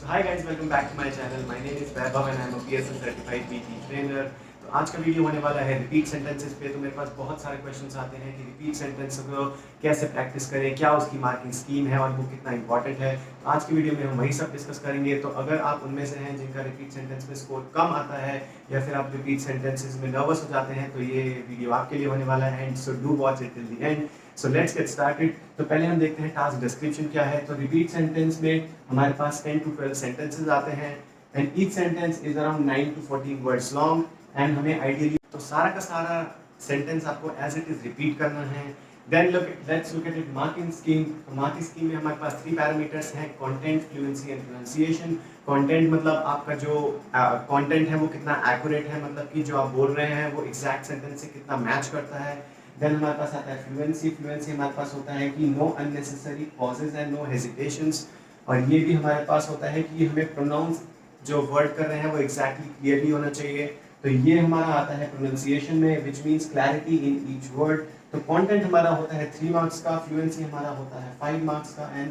So hi guys, welcome back to my channel. My name is Vaibhav and I am a PSL certified PT trainer. तो आज का video होने वाला है repeat sentences पे। तो मेरे पास बहुत सारे क्वेश्चंस आते हैं कि रिपीट सेंटेंस को कैसे प्रैक्टिस करें, क्या उसकी मार्किंग स्कीम है और वो कितना इंपॉर्टेंट है। तो आज की वीडियो में हम वही सब डिस्कस करेंगे। तो अगर आप उनमें से हैं जिनका रिपीट सेंटेंस में स्कोर कम आता है या फिर आप रिपीट सेंटेंसेस में नर्वस हो जाते हैं, तो ये वीडियो आपके लिए होने वाला है। And so do watch it till the end. So let's get started. तो पहले हम देखते हैं टास्क डिस्क्रिप्शन क्या है। तो रिपीट सेंटेंस में हमारे पास 10 to 12 सेंटेंसेस आते हैं and each sentence is around 9 to 14 words long and हमें आइडियली तो सारा का सारा सेंटेंस आपको एज इट इज रिपीट करना है। Then let's look at it marking scheme. तो मार्किंग स्कीम में हमारे पास 3 पैरामीटर्स हैं, content, fluency and pronunciation. Content मतलब आपका जो कंटेंट है वो कितना एक्यूरेट है, मतलब कि जो आप बोल रहे हैं वो एग्जैक्ट सेंटेंस से कितना मैच करता है। देन हमारे पास आता है फ्लुएंसी। फ्लुएंसी हमारे पास होता है कि no unnecessary pauses and no hesitations, और ये भी हमारे पास होता है कि हमें प्रोनाउंस जो वर्ड कर रहे हैं वो एग्जैक्टली क्लियरली होना चाहिए। तो ये हमारा आता है प्रोनाउंसिएशन में, which means clarity in each word. तो कंटेंट हमारा होता है 3 मार्क्स का, फ्लुएंसी हमारा होता है 5 मार्क्स का एंड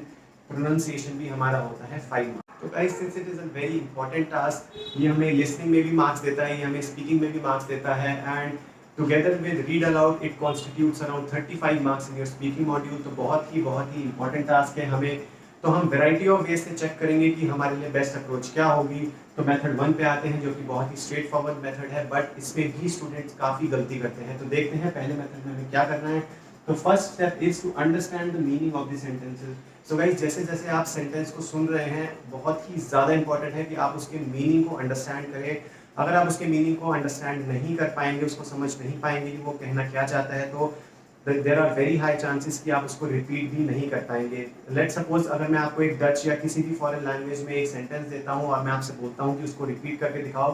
प्रोनाउंसिएशन भी हमारा होता है 5 मार्क्स। तो guys since it is a very important task, ये हमें लिसनिंग में भी मार्क्स देता है, ये हमें स्पीकिंग में भी मार्क्स देता है and together with read aloud it constitutes around 35 marks in your speaking module. तो बहुत ही इंपॉर्टेंट टास्क है हमें। तो हम वैरायटी ऑफ वेज से चेक करेंगे कि हमारे लिए बेस्ट अप्रोच क्या होगी। तो मेथड 1 पे आते हैं जो कि बहुत ही स्ट्रेट फॉरवर्ड मेथड है, बट इसमें भी स्टूडेंट्स काफ़ी गलती करते हैं। तो देखते हैं पहले मेथड में हमें क्या करना है। तो first step is to understand the meaning of the sentences. So guys जैसे जैसे आप सेंटेंस को सुन रहे हैं बहुत ही ज़्यादा इंपॉर्टेंट है कि आप उसके मीनिंग को अंडरस्टैंड करें। अगर आप उसके मीनिंग को अंडरस्टैंड नहीं कर पाएंगे, उसको समझ नहीं पाएंगे कि वो कहना क्या चाहता है, तो there are very high chances कि आप उसको रिपीट भी नहीं कर पाएंगे। लेट सपोज अगर मैं आपको एक डच या किसी भी फॉरेन लैंग्वेज में एक सेंटेंस देता हूँ और मैं आपसे बोलता हूँ कि उसको रिपीट करके दिखाओ,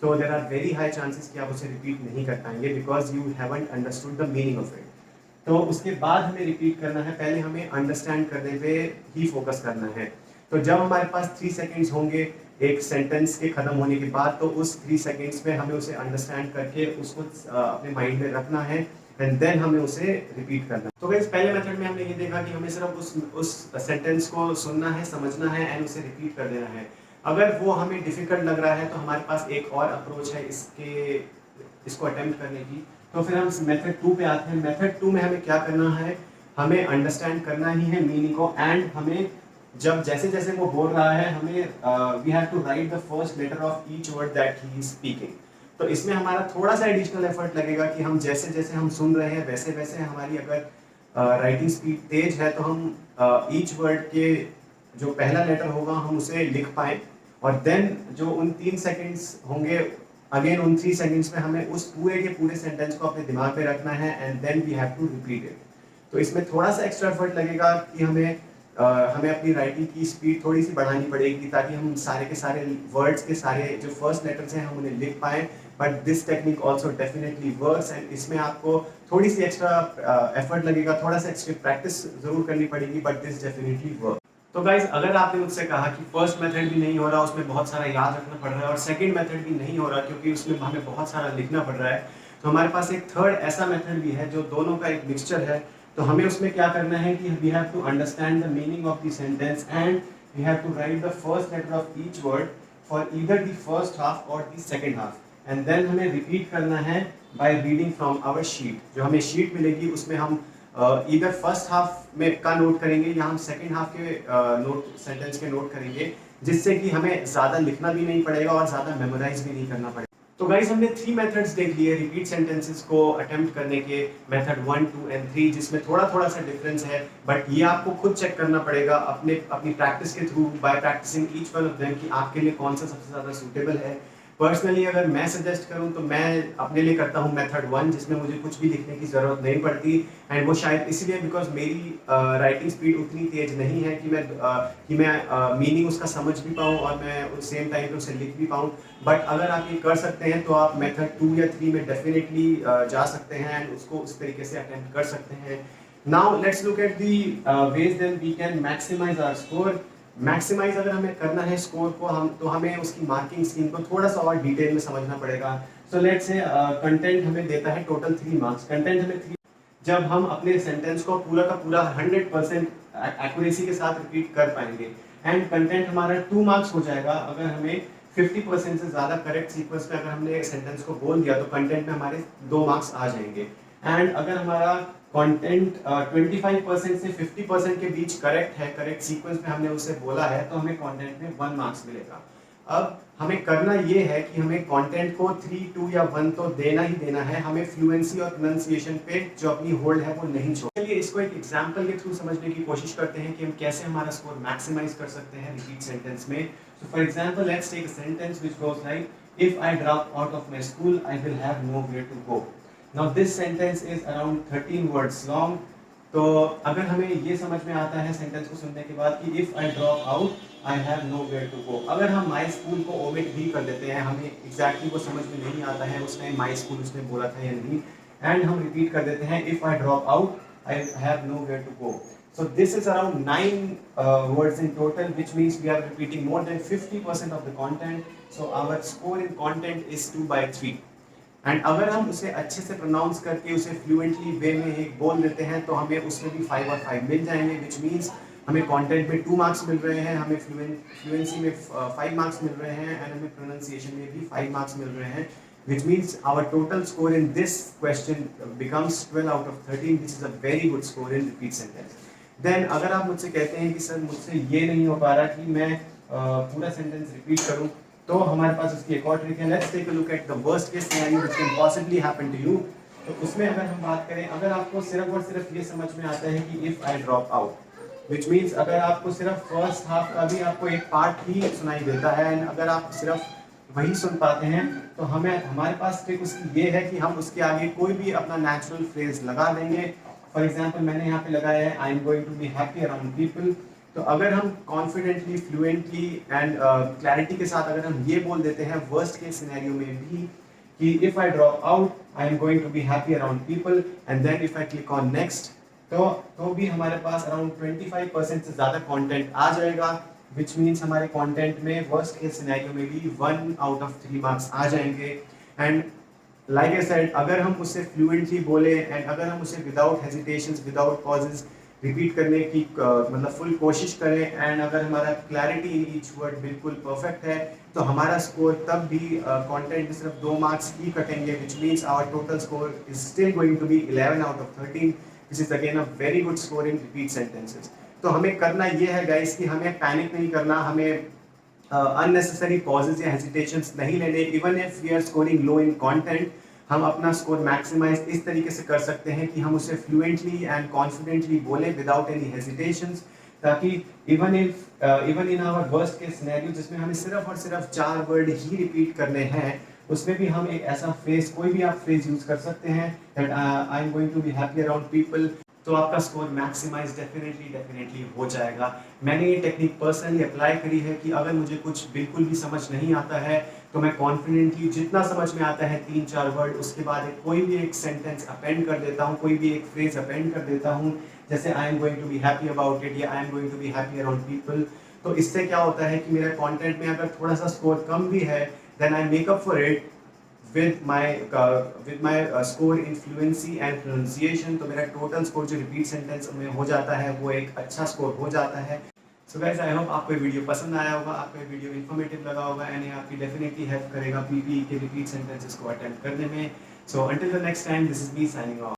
तो there are very high chances कि आप उसे रिपीट नहीं कर पाएंगे because you haven't understood the meaning of it. तो उसके बाद हमें रिपीट करना है, पहले हमें अंडरस्टैंड करने पे ही फोकस करना है। तो जब हमारे पास 3 सेकेंड्स होंगे एक सेंटेंस के खत्म होने के बाद, तो उस 3 सेकेंड्स में हमें उसे अंडरस्टैंड करके उसको अपने माइंड में रखना है एंड देन हमें उसे रिपीट करना है। तो गाइस पहले मेथड में हमने ये देखा कि हमें सिर्फ उस सेंटेंस को सुनना है, समझना है एंड उसे रिपीट कर देना है। अगर वो हमें डिफिकल्ट लग रहा है तो हमारे पास एक और अप्रोच है इसको अटेम्प्ट करने की। तो फिर हम मेथड 2 पे आते हैं। मेथड 2 में हमें क्या करना है, हमें अंडरस्टैंड करना ही है मीनिंग को एंड हमें जब जैसे जैसे वो बोल रहा है हमें we have to write the first letter of each word that he is speaking. तो इसमें हमारा थोड़ा सा एडिशनल एफर्ट लगेगा कि हम जैसे जैसे हम सुन रहे हैं वैसे वैसे हमारी अगर राइटिंग स्पीड तेज है तो हम ईच वर्ड के जो पहला लेटर होगा हम उसे लिख पाए, और देन जो उन 3 सेकेंड्स होंगे अगेन उन 3 सेकेंड्स में हमें उस पूरे के पूरे सेंटेंस को अपने दिमाग में रखना है and then we have to repeat it. तो इसमें थोड़ा सा एक्स्ट्रा एफर्ट लगेगा कि हमें अपनी राइटिंग की स्पीड थोड़ी सी बढ़ानी पड़ेगी ताकि हम सारे के सारे वर्ड्स के सारे जो फर्स्ट लेटर्स हैं हम उन्हें लिख पाएँ। But this technique also definitely works and इसमें आपको थोड़ी सी एक्स्ट्रा एफर्ट लगेगा, थोड़ा सा एक्स्ट्रा प्रैक्टिस जरूर करनी पड़ेगी, बट दिस डेफिनेटली वर्क। तो गाइज अगर आपने मुझसे कहा कि फर्स्ट मेथड भी नहीं हो रहा, उसमें बहुत सारा याद रखना पड़ रहा है, और सेकंड मेथड भी नहीं हो रहा क्योंकि उसमें हमें बहुत सारा लिखना पड़ रहा है, तो हमारे पास एक थर्ड ऐसा मेथड भी है जो दोनों का एक मिक्सचर है। तो हमें उसमें क्या करना है कि we have to understand the meaning of the sentence and we have to write the first letter of each word for either the first half और the second half, and then हमें रिपीट करना है by reading from our sheet. जो हमें sheet मिलेगी उसमें हम इधर फर्स्ट हाफ में का नोट करेंगे या हम सेकंड हाफ के नोट सेंटेंस के नोट करेंगे, जिससे कि हमें ज़्यादा लिखना भी नहीं पड़ेगा और ज़्यादा मेमोराइज भी नहीं करना पड़ेगा। तो गाइस हमने 3 मेथड्स देख लिए रिपीट सेंटेंसेस को अटेम्प्ट करने के, मेथड 1, 2 एंड 3, जिसमें थोड़ा सा डिफरेंस है, बट ये आपको खुद चेक करना पड़ेगा अपनी प्रैक्टिस के through by practising each one of them कि आपके लिए कौन सा सबसे ज़्यादा सूटेबल है। पर्सनली अगर मैं सजेस्ट करूं तो मैं अपने लिए करता हूं मेथड 1, जिसमें मुझे कुछ भी लिखने की ज़रूरत नहीं पड़ती, एंड वो शायद इसलिए बिकॉज मेरी राइटिंग स्पीड उतनी तेज नहीं है कि मैं मीनिंग उसका समझ भी पाऊँ और मैं उस सेम टाइम पे उसे लिख भी पाऊँ। बट अगर आप ये कर सकते हैं तो आप मेथड 2 या 3 में डेफिनेटली जा सकते हैं एंड उसको उस तरीके से अटेम्प्ट कर सकते हैं। Now let's look at the ways then we can maximise our score. Maximise अगर हमें करना है स्कोर को तो हमें उसकी मार्किंग स्कीम को थोड़ा सा और डिटेल में समझना पड़ेगा। सो लेट्स से कंटेंट हमें देता है टोटल 3 मार्क्स। कंटेंट हमें 3, जब हम अपने सेंटेंस को पूरा का पूरा 100% एक्यूरेसी के साथ रिपीट कर पाएंगे एंड कंटेंट हमारा 2 मार्क्स हो जाएगा अगर हमें 50% से ज़्यादा करेक्ट सीक्वेंस में अगर हमने सेंटेंस को बोल दिया तो कंटेंट में हमारे 2 मार्क्स आ जाएंगे। एंड अगर हमारा कंटेंट 25% से 50% के बीच करेक्ट है, करेक्ट सीक्वेंस में हमने उसे बोला है, तो हमें कंटेंट में 1 मार्क्स मिलेगा। अब हमें करना ये है कि हमें कंटेंट को 3, 2 या 1 तो देना ही देना है, हमें फ्लुएंसी और प्रोनाउंसिएशन पे जो अपनी होल्ड है वो नहीं छोड़। चलिए इसको एक एग्जांपल के थ्रू समझने की कोशिश करते हैं कि हम कैसे हमारा स्कोर मैक्सिमाइज कर सकते हैं रिपीट सेंटेंस में। So for example let's take a sentence which goes like, if I drop out of my school I will have nowhere to go. Now this sentence is around 13 words long. तो अगर हमें ये समझ में आता है sentence को सुनने के बाद कि if I drop out I have nowhere to go, अगर हम माई स्कूल को ओमिट भी कर देते हैं, हमें एग्जैक्टली वो समझ में नहीं आता है उस टाइम माई स्कूल उसने बोला था या नहीं, एंड हम रिपीट कर देते हैं if I drop out I have nowhere to go. So this is around 9 words in total, which means we are repeating more than 50% of the content. So our score in content is 2/3. And अगर हम उसे अच्छे से pronounce करके उसे fluently वे में एक बोल देते हैं तो हमें उसमें भी 5 और 5 मिल जाएंगे, विच मीन्स हमें कंटेंट में 2 मार्क्स मिल रहे हैं, हमें फ्लुएंसी में 5 मार्क्स मिल रहे हैं, एंड हमें प्रोनाउंसिएशन में भी 5 मार्क्स मिल रहे हैं, which means our total score in this question becomes 12 out of 13, which is a very good score in repeat sentence. Then अगर आप मुझसे कहते हैं कि सर मुझसे ये नहीं हो पा रहा कि मैं पूरा सेंटेंस रिपीट करूं, तो हमारे पास उसकी एक और ट्रिक है। Let's take a look at the worst case scenario which can possibly happen to you. तो उसमें अगर हम बात करें, अगर आपको सिर्फ और सिर्फ ये समझ में आता है कि if I drop out, which means अगर आपको सिर्फ फर्स्ट हाफ का भी आपको एक पार्ट ही सुनाई देता है, एंड अगर आप सिर्फ वही सुन पाते हैं, तो हमारे पास ट्रिक उसकी ये है कि हम उसके आगे कोई भी अपना नेचुरल फ्रेज लगा देंगे। फॉर एग्जाम्पल मैंने यहाँ पे लगाया है I am going to be happy around people. तो अगर हम कॉन्फिडेंटली, फ्लुएंटली एंड क्लैरिटी के साथ अगर हम ये बोल देते हैं वर्स्ट केस सिनेरियो में भी कि if I drop out I am going to be happy around people, and then if I click on next, तो भी हमारे पास अराउंड 25% से ज़्यादा कंटेंट आ जाएगा, विच मीन्स हमारे कंटेंट में वर्स्ट केस सिनेरियो में भी 1 out of 3 मार्क्स आ जाएंगे। एंड लाइक आई सेड, अगर हम उसे फ्लुएंटली बोले एंड अगर हम उसे without hesitations, without pauses repeat करने की मतलब फुल कोशिश करें, एंड अगर हमारा क्लैरिटी इन ईच वर्ड बिल्कुल परफेक्ट है, तो हमारा स्कोर तब भी कंटेंट में सिर्फ 2 मार्क्स ही कटेंगे, which means our total score is still going to be 11 out of 13, which is again a very good score in repeat sentences. तो हमें करना ये है गाइस कि हमें पैनिक नहीं करना, हमें unnecessary pauses या hesitations नहीं लेने। Even if we are scoring low in content, हम अपना स्कोर मैक्सिमाइज इस तरीके से कर सकते हैं कि हम उसे फ्लुएंटली एंड कॉन्फिडेंटली बोले विदाउट एनी हेजिटेशंस, ताकि even in our worst case scenario जिसमें हमें सिर्फ और सिर्फ 4 वर्ड ही रिपीट करने हैं, उसमें भी हम एक ऐसा फ्रेज, कोई भी आप फ्रेज यूज कर सकते हैं that I am going to be happy around people, तो आपका स्कोर मैक्सिमाइज डेफिनेटली हो जाएगा। मैंने ये टेक्निक पर्सनली अप्लाई करी है कि अगर मुझे कुछ बिल्कुल भी समझ नहीं आता है तो मैं कॉन्फिडेंटली जितना समझ में आता है 3-4 वर्ड, उसके बाद कोई भी एक सेंटेंस अपेंड कर देता हूँ, कोई भी एक फ्रेज अपेंड कर देता हूँ, जैसे I am going to be happy about it या I am going to be happy around people. तो इससे क्या होता है कि मेरा कंटेंट में अगर थोड़ा सा स्कोर कम भी है, then I make up for it with my score in fluency and pronunciation। तो मेरा टोटल स्कोर जो रिपीट सेंटेंस में हो जाता है वो एक अच्छा स्कोर हो जाता है। सो गाइस, आई होप आपको ये वीडियो पसंद आया होगा, आपको ये वीडियो इन्फॉर्मेटिव लगा होगा, एंड ये आपकी डेफिनेटली हेल्प करेगा पीपीई के रिपीट सेंटेंसेस को अटेम्प्ट करने में। So until the next time, this is me signing off.